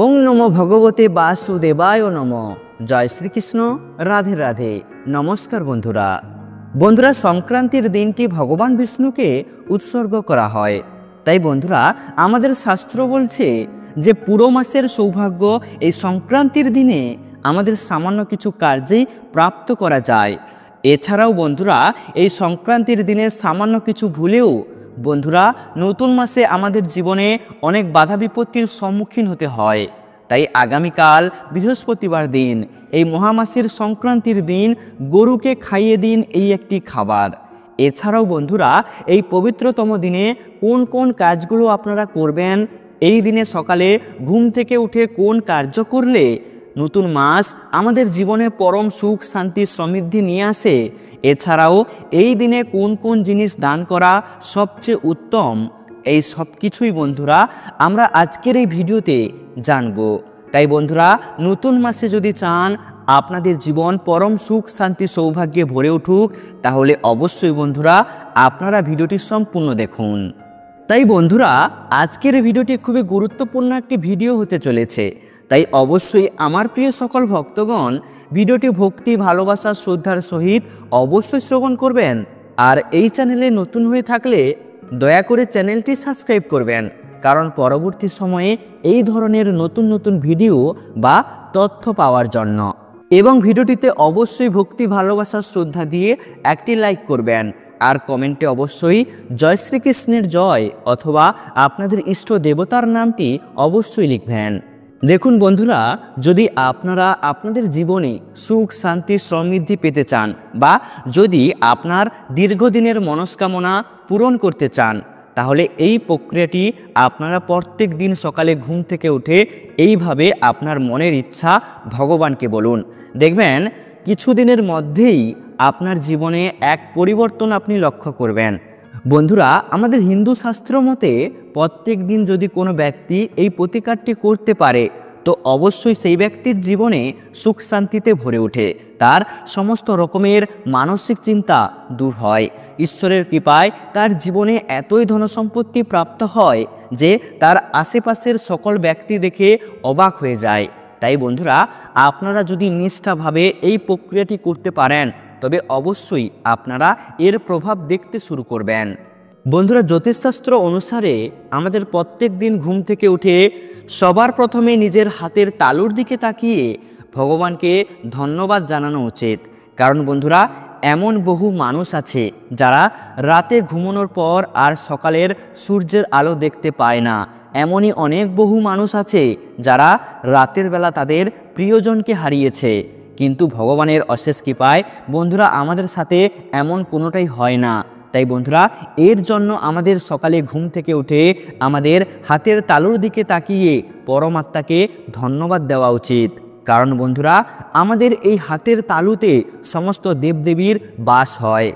ওং নমো ভগবতে বাসুদেবায় নমো। জয় শ্রীকৃষ্ণ। রাধে রাধে। নমস্কার বন্ধুরা। সংক্রান্তির দিনটি ভগবান বিষ্ণুকে উৎসর্গ করা হয়। তাই বন্ধুরা, আমাদের শাস্ত্র বলছে যে পুরো মাসের সৌভাগ্য এই সংক্রান্তির দিনে আমাদের সামান্য কিছু কার্যেই প্রাপ্ত করা যায়। এছাড়াও বন্ধুরা, এই সংক্রান্তির দিনে সামান্য কিছু ভুলেও বন্ধুরা নতুন মাসে আমাদের জীবনে অনেক বাধা বিপত্তির সম্মুখীন হতে হয়। তাই আগামীকাল বৃহস্পতিবার দিন, এই মহামাসের সংক্রান্তির দিন গরুকে খাইয়ে দিন এই একটি খাবার। এছাড়াও বন্ধুরা, এই পবিত্রতম দিনে কোন কোন কাজগুলো আপনারা করবেন, এই দিনে সকালে ঘুম থেকে উঠে কোন কার্য করলে নতুন মাস আমাদের জীবনে পরম সুখ শান্তি সমৃদ্ধি নিয়ে আসে, এছাড়াও এই দিনে কোন কোন জিনিস দান করা সবচেয়ে উত্তম, এই সব কিছুই বন্ধুরা আমরা আজকের এই ভিডিওতে জানব। তাই বন্ধুরা, নতুন মাসে যদি চান আপনাদের জীবন পরম সুখ শান্তি সৌভাগ্যে ভরে উঠুক, তাহলে অবশ্যই বন্ধুরা আপনারা ভিডিওটি সম্পূর্ণ দেখুন। তাই বন্ধুরা, আজকের ভিডিওটি খুবই গুরুত্বপূর্ণ একটি ভিডিও হতে চলেছে। তাই অবশ্যই আমার প্রিয় সকল ভক্তগণ ভিডিওটি ভক্তি ভালোবাসা শ্রদ্ধার সহিত অবশ্যই শ্রবণ করবেন। আর এই চ্যানেলে নতুন হয়ে থাকলে দয়া করে চ্যানেলটি সাবস্ক্রাইব করবেন, কারণ পরবর্তী সময়ে এই ধরনের নতুন নতুন ভিডিও বা তথ্য পাওয়ার জন্য। এবং ভিডিওটিতে অবশ্যই ভক্তি ভালোবাসা শ্রদ্ধা দিয়ে একটি লাইক করবেন, আর কমেন্টে অবশ্যই জয় শ্রীকৃষ্ণের জয় অথবা আপনাদের ইষ্ট দেবতার নামটি অবশ্যই লিখবেন। দেখুন বন্ধুরা, যদি আপনারা আপনাদের জীবনে সুখ শান্তি সমৃদ্ধি পেতে চান, বা যদি আপনার দীর্ঘদিনের মনস্কামনা পূরণ করতে চান, তাহলে এই প্রক্রিয়াটি আপনারা প্রত্যেক দিন সকালে ঘুম থেকে উঠে এইভাবে আপনার মনের ইচ্ছা ভগবানকে বলুন। দেখবেন কিছুদিনের মধ্যেই আপনার জীবনে এক পরিবর্তন আপনি লক্ষ্য করবেন। বন্ধুরা, আমাদের হিন্দু শাস্ত্র মতে প্রত্যেক দিন যদি কোনো ব্যক্তি এই প্রতিকারটি করতে পারে, তো অবশ্যই সেই ব্যক্তির জীবনে সুখ শান্তিতে ভরে ওঠে, তার সমস্ত রকমের মানসিক চিন্তা দূর হয়, ঈশ্বরের কৃপায় তার জীবনে এতই ধনসম্পত্তি প্রাপ্ত হয় যে তার আশেপাশের সকল ব্যক্তি দেখে অবাক হয়ে যায়। তাই বন্ধুরা, আপনারা যদি নিষ্ঠাভাবে এই প্রক্রিয়াটি করতে পারেন, তবে অবশ্যই আপনারা এর প্রভাব দেখতে শুরু করবেন। বন্ধুরা, জ্যোতিষশাস্ত্র অনুসারে আমাদের প্রত্যেক দিন ঘুম থেকে উঠে সবার প্রথমে নিজের হাতের তালুর দিকে তাকিয়ে ভগবানকে ধন্যবাদ জানানো উচিত। কারণ বন্ধুরা, এমন বহু মানুষ আছে যারা রাতে ঘুমানোর পর আর সকালের সূর্যের আলো দেখতে পায় না। এমনই অনেক বহু মানুষ আছে যারা রাতের বেলা তাদের প্রিয়জনকে হারিয়েছে, কিন্তু ভগবানের অশেষ কৃপায় বন্ধুরা আমাদের সাথে এমন কোনোটাই হয় না। তাই বন্ধুরা, এর জন্য আমাদের সকালে ঘুম থেকে উঠে আমাদের হাতের তালুর দিকে তাকিয়ে পরমাত্মাকে ধন্যবাদ দেওয়া উচিত। কারণ বন্ধুরা, আমাদের এই হাতের তালুতে সমস্ত দেবদেবীর বাস হয়।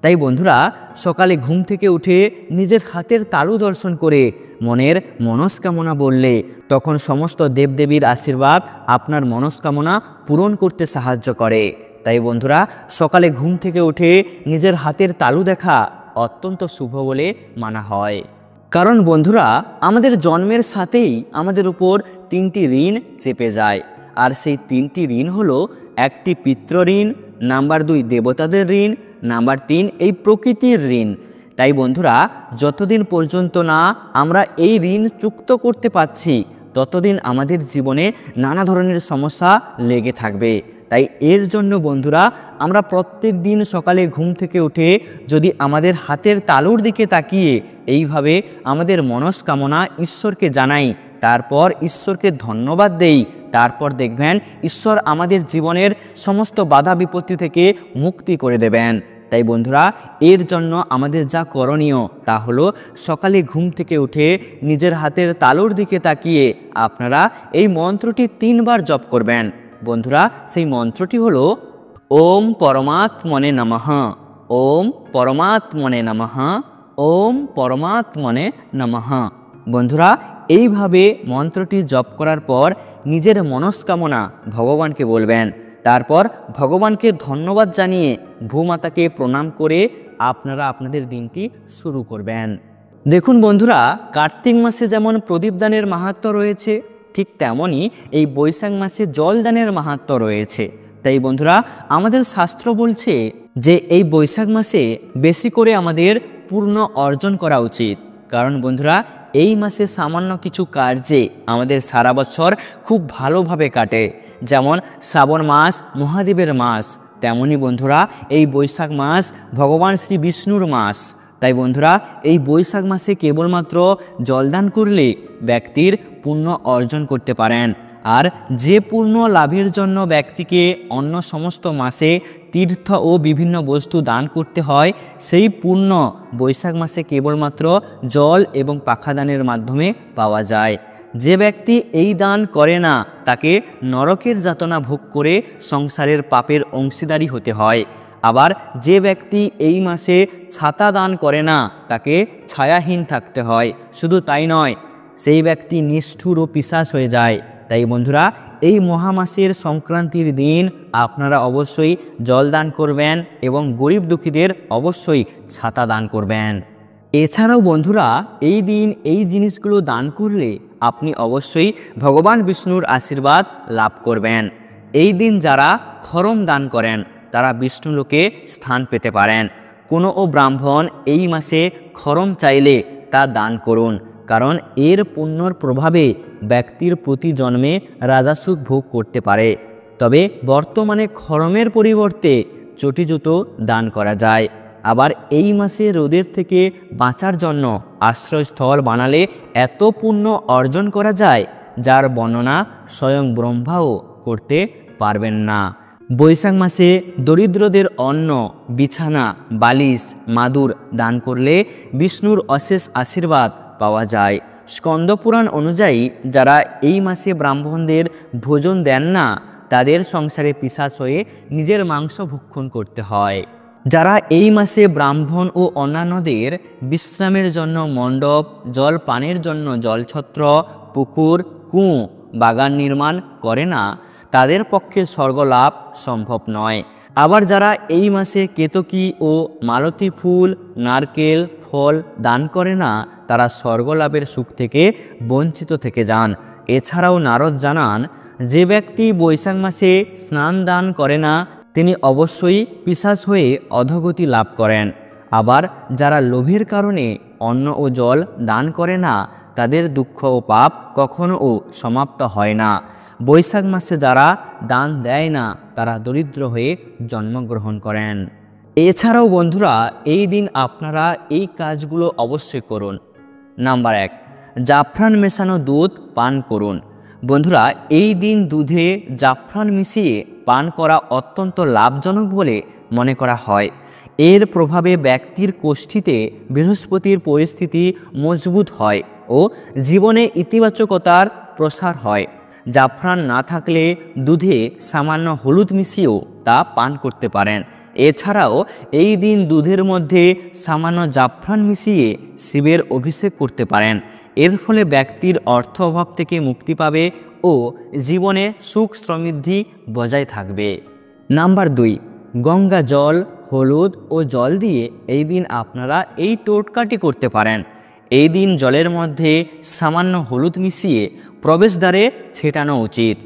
তাই বন্ধুরা, সকালে ঘুম থেকে উঠে নিজের হাতের তালু দর্শন করে মনের মনস্কামনা বললে তখন সমস্ত দেবদেবীর আশীর্বাদ আপনার মনস্কামনা পূরণ করতে সাহায্য করে। তাই বন্ধুরা, সকালে ঘুম থেকে উঠে নিজের হাতের তালু দেখা অত্যন্ত শুভ বলে মানা হয়। কারণ বন্ধুরা, আমাদের জন্মের সাথেই আমাদের উপর তিনটি ঋণ চেপে যায়, আর সেই তিনটি ঋণ হলো, একটি পিতৃ ঋণ, নাম্বার 2 দেবতাদের ঋণ, নাম্বার 3 এই প্রকৃতির ঋণ। তাই বন্ধুরা, যতদিন পর্যন্ত না আমরা এই ঋণ চুক্ত করতে পারছি, ততদিন আমাদের জীবনে নানা ধরনের সমস্যা লেগে থাকবে। তাই এর জন্য বন্ধুরা, আমরা প্রত্যেক দিন সকালে ঘুম থেকে উঠে যদি আমাদের হাতের তালুর দিকে তাকিয়ে এইভাবে আমাদের মনস্কামনা ঈশ্বরকে জানাই, তারপর ঈশ্বরকে ধন্যবাদ দেই, তারপর দেখবেন ঈশ্বর আমাদের জীবনের সমস্ত বাধা বিপত্তি থেকে মুক্তি করে দেবেন। তাই বন্ধুরা, এর জন্য আমাদের যা করণীয় তা হলো সকালে ঘুম থেকে উঠে নিজের হাতের তালুর দিকে তাকিয়ে আপনারা এই মন্ত্রটি 3 বার জপ করবেন। বন্ধুরা, সেই মন্ত্রটি হলো ওম পরমাত্মনে নমঃ, ওম পরমাত্মনে নমঃ, ওম পরমাত্মনে নমঃ। বন্ধুরা, এইভাবে মন্ত্রটি জপ করার পর নিজের মনস্কামনা ভগবানকে বলবেন। তারপর ভগবানকে ধন্যবাদ জানিয়ে ভূমাতাকে প্রণাম করে আপনারা আপনাদের দিনটি শুরু করবেন। দেখুন বন্ধুরা, কার্তিক মাসে যেমন প্রদীপদানের মাহাত্ম্য রয়েছে, ঠিক তেমনই এই বৈশাখ মাসে জলদানের মাহাত্ম্য রয়েছে। তাই বন্ধুরা, আমাদের শাস্ত্র বলছে যে এই বৈশাখ মাসে বেশি করে আমাদের পূর্ণ অর্জন করা উচিত। কারণ বন্ধুরা, এই মাসে সামান্য কিছু কার্যে আমাদের সারা বছর খুব ভালোভাবে কাটে। যেমন শ্রাবণ মাস মহাদেবের মাস, তেমনি বন্ধুরা এই বৈশাখ মাস ভগবান শ্রী বিষ্ণুর মাস। তাই বন্ধুরা, এই বৈশাখ মাসে কেবলমাত্র জলদান করলে ব্যক্তির পুণ্য অর্জন করতে পারেন। আর যে পুণ্য লাভের জন্য ব্যক্তিকে অন্য সমস্ত মাসে তীর্থ ও বিভিন্ন বস্তু দান করতে হয়, সেই পুণ্য বৈশাখ মাসে কেবলমাত্র জল এবং পাখা দানের মাধ্যমে পাওয়া যায়। যে ব্যক্তি এই দান করে না তাকে নরকের যাতনা ভোগ করে সংসারের পাপের অংশীদারি হতে হয়। আবার যে ব্যক্তি এই মাসে ছাতা দান করে না তাকে ছায়াহীন থাকতে হয়। শুধু তাই নয়, সেই ব্যক্তি নিষ্ঠুর ও পিশাচ হয়ে যায়। তাই বন্ধুরা, এই মহামাসের সংক্রান্তির দিন আপনারা অবশ্যই জল দান করবেন এবং গরিব দুঃখীদের অবশ্যই ছাতা দান করবেন। এছাড়াও বন্ধুরা, এই দিন এই জিনিসগুলো দান করলে আপনি অবশ্যই ভগবান বিষ্ণুর আশীর্বাদ লাভ করবেন। এই দিন যারা খরম দান করেন তারা বিষ্ণুলোকে স্থান পেতে পারেন। কোনো ব্রাহ্মণ এই মাসে খরম চাইলে তা দান করুন, কারণ এর পুণ্যর প্রভাবে ব্যক্তির প্রতি জন্মে রাজাসুখ ভোগ করতে পারে। তবে বর্তমানে খরমের পরিবর্তে চটি জুতো দান করা যায়। আবার এই মাসে রোদের থেকে বাঁচার জন্য আশ্রয়স্থল বানালে এত পুণ্য অর্জন করা যায় যার বর্ণনা স্বয়ং ব্রহ্মাও করতে পারবেন না। বৈশাখ মাসে দরিদ্রদের অন্ন, বিছানা, বালিশ, মাদুর দান করলে বিষ্ণুর অশেষ আশীর্বাদ পাওয়া যায়। স্কন্দপুরাণ অনুযায়ী যারা এই মাসে ব্রাহ্মণদের ভোজন দেন না তাদের সংসারে পিশাচ হয়ে নিজের মাংস ভক্ষণ করতে হয়। যারা এই মাসে ব্রাহ্মণ ও অন্যান্যদের বিশ্রামের জন্য মণ্ডপ, জল পানের জন্য জলছত্র, পুকুর, কুয়ো, বাগান নির্মাণ করে না তাদের পক্ষে স্বর্গলাভ সম্ভব নয়। আবার যারা এই মাসে কেতকী ও মালতী ফুল, নারকেল, ফল দান করে না তারা স্বর্গলাভের সুখ থেকে বঞ্চিত থেকে যান। এছাড়াও নারদ জানান, যে ব্যক্তি বৈশাখ মাসে স্নান দান করে না তিনি অবশ্যই পিশাচ হয়ে অধোগতি লাভ করেন। আবার যারা লোভের কারণে অন্ন ও জল দান করে না তাদের দুঃখ ও পাপ কখনো সমাপ্ত হয় না। বৈশাখ মাসে যারা দান দেয় না তারা দরিদ্র হয়ে জন্মগ্রহণ করেন। এছাড়াও বন্ধুরা, এই দিন আপনারা এই কাজগুলো অবশ্যই করুন। নাম্বার 1, জাফরান মেশানো দুধ পান করুন। বন্ধুরা, এই দিন দুধে জাফরান মিশিয়ে পান করা অত্যন্ত লাভজনক বলে মনে করা হয়। এর প্রভাবে ব্যক্তির কোষ্ঠীতে বৃহস্পতির পরিস্থিতি মজবুত হয় ও জীবনে ইতিবাচকতার প্রসার হয়। জাফরান না থাকলে দুধে সামান্য হলুদ মিশিয়েও তা পান করতে পারেন। এছাড়াও এই দিন দুধের মধ্যে সামান্য জাফরান মিশিয়ে শিবের অভিষেক করতে পারেন। এর ফলে ব্যক্তির অর্থ অভাব থেকে মুক্তি পাবে ও জীবনে সুখ সমৃদ্ধি বজায় থাকবে। নাম্বার 2, গঙ্গা জল, হলুদ ও জল দিয়ে এই দিন আপনারা এই টোটকাটি করতে পারেন। এই দিন জলের মধ্যে সামান্য হলুদ মিশিয়ে প্রবেশদ্বারে ছেটানো উচিত।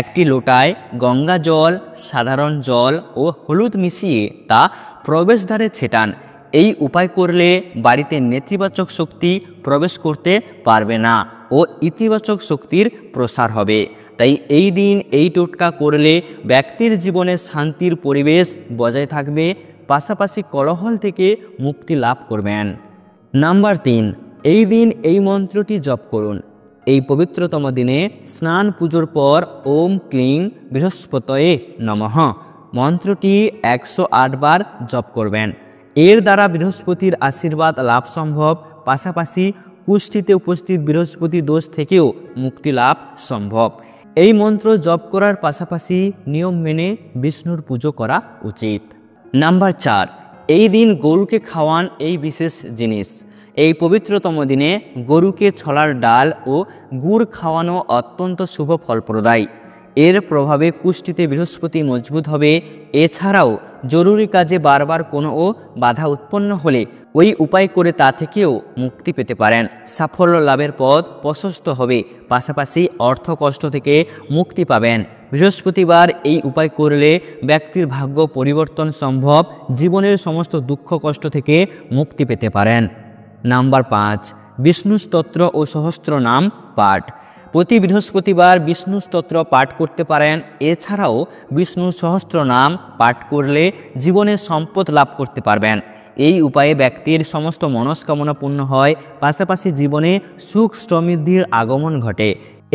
একটি লোটায় গঙ্গা জল, সাধারণ জল ও হলুদ মিশিয়ে তা প্রবেশদ্বারে ছেটান। এই উপায় করলে বাড়িতে নেতিবাচক শক্তি প্রবেশ করতে পারবে না ও ইতিবাচক শক্তির প্রসার হবে। তাই এই দিন এই টোটকা করলে ব্যক্তির জীবনে শান্তির পরিবেশ বজায় থাকবে, পাশাপাশি কোলাহল থেকে মুক্তি লাভ করবেন। নাম্বার 3, এই দিন এই মন্ত্রটি জপ করুন। এই পবিত্রতম দিনে স্নান পুজোর পর ওম ক্লিং বৃহস্পতয়ে নমঃ মন্ত্রটি 108 বার জপ করবেন। এর দ্বারা বৃহস্পতির আশীর্বাদ লাভ সম্ভব, পাশাপাশি কুষ্ঠিতে উপস্থিত বৃহস্পতি দোষ থেকেও মুক্তি লাভ সম্ভব। এই মন্ত্র জপ করার পাশাপাশি নিয়ম মেনে বিষ্ণুর পুজো করা উচিত। নাম্বার 4, এই দিন গরুকে খাওয়ান এই বিশেষ জিনিস। এই পবিত্রতম দিনে গরুকে ছোলার ডাল ও গুড় খাওয়ানো অত্যন্ত শুভ ফলপ্রদায়। এর প্রভাবে কুষ্টিতে বৃহস্পতি মজবুত হবে। এছাড়াও জরুরি কাজে বারবার কোনো বাধা উৎপন্ন হলে ওই উপায় করে তা থেকেও মুক্তি পেতে পারেন। সাফল্য লাভের পথ প্রশস্ত হবে, পাশাপাশি অর্থ কষ্ট থেকে মুক্তি পাবেন। বৃহস্পতিবার এই উপায় করলে ব্যক্তির ভাগ্য পরিবর্তন সম্ভব, জীবনের সমস্ত দুঃখ কষ্ট থেকে মুক্তি পেতে পারেন। নাম্বার 5, বিষ্ণু স্তোত্র ও সহস্র নাম পাঠ। প্রতি বৃহস্পতিবার বিষ্ণু স্তোত্র পাঠ করতে পারেন। এছাড়াও বিষ্ণু সহস্র নাম পাঠ করলে জীবনে সম্পদ লাভ করতে পারবেন। এই উপায়ে ব্যক্তির সমস্ত মনস্কামনা পূর্ণ হয়, পাশাপাশি জীবনে সুখ সমৃদ্ধির আগমন ঘটে।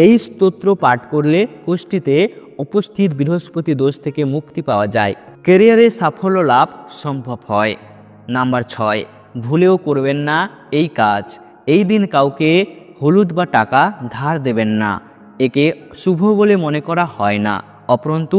এই স্তোত্র পাঠ করলে কুষ্টিতে উপস্থিত বৃহস্পতি দোষ থেকে মুক্তি পাওয়া যায়, ক্যারিয়ারে সাফল্য লাভ সম্ভব হয়। নাম্বার 6, ভুলেও করবেন না এই কাজ। এই দিন কাউকে হলুদ বা টাকা ধার দেবেন না। একে শুভ বলে মনে করা হয় না, অপরন্তু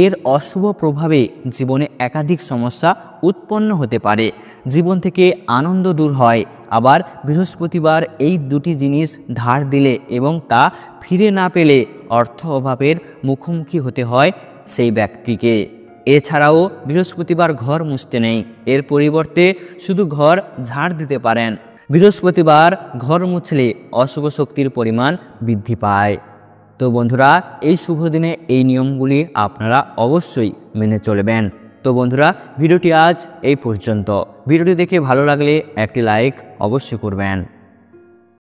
এর অশুভ প্রভাবে জীবনে একাধিক সমস্যা উৎপন্ন হতে পারে, জীবন থেকে আনন্দ দূর হয়। আবার বৃহস্পতিবার এই দুটি জিনিস ধার দিলে এবং তা ফিরে না পেলে অর্থ অভাবের মুখোমুখি হতে হয় সেই ব্যক্তিকে। এছাড়াও বৃহস্পতিবার ঘর মুছতে নেই, এর পরিবর্তে শুধু ঘর ঝাড় দিতে পারেন। বৃহস্পতিবার ঘর মুছলে অশুভ শক্তির পরিমাণ বৃদ্ধি পায়। তো বন্ধুরা, এই শুভ দিনে এই নিয়মগুলি আপনারা অবশ্যই মেনে চলবেন। তো বন্ধুরা, ভিডিওটি আজ এই পর্যন্ত। ভিডিওটি দেখে ভালো লাগলে একটি লাইক অবশ্যই করবেন।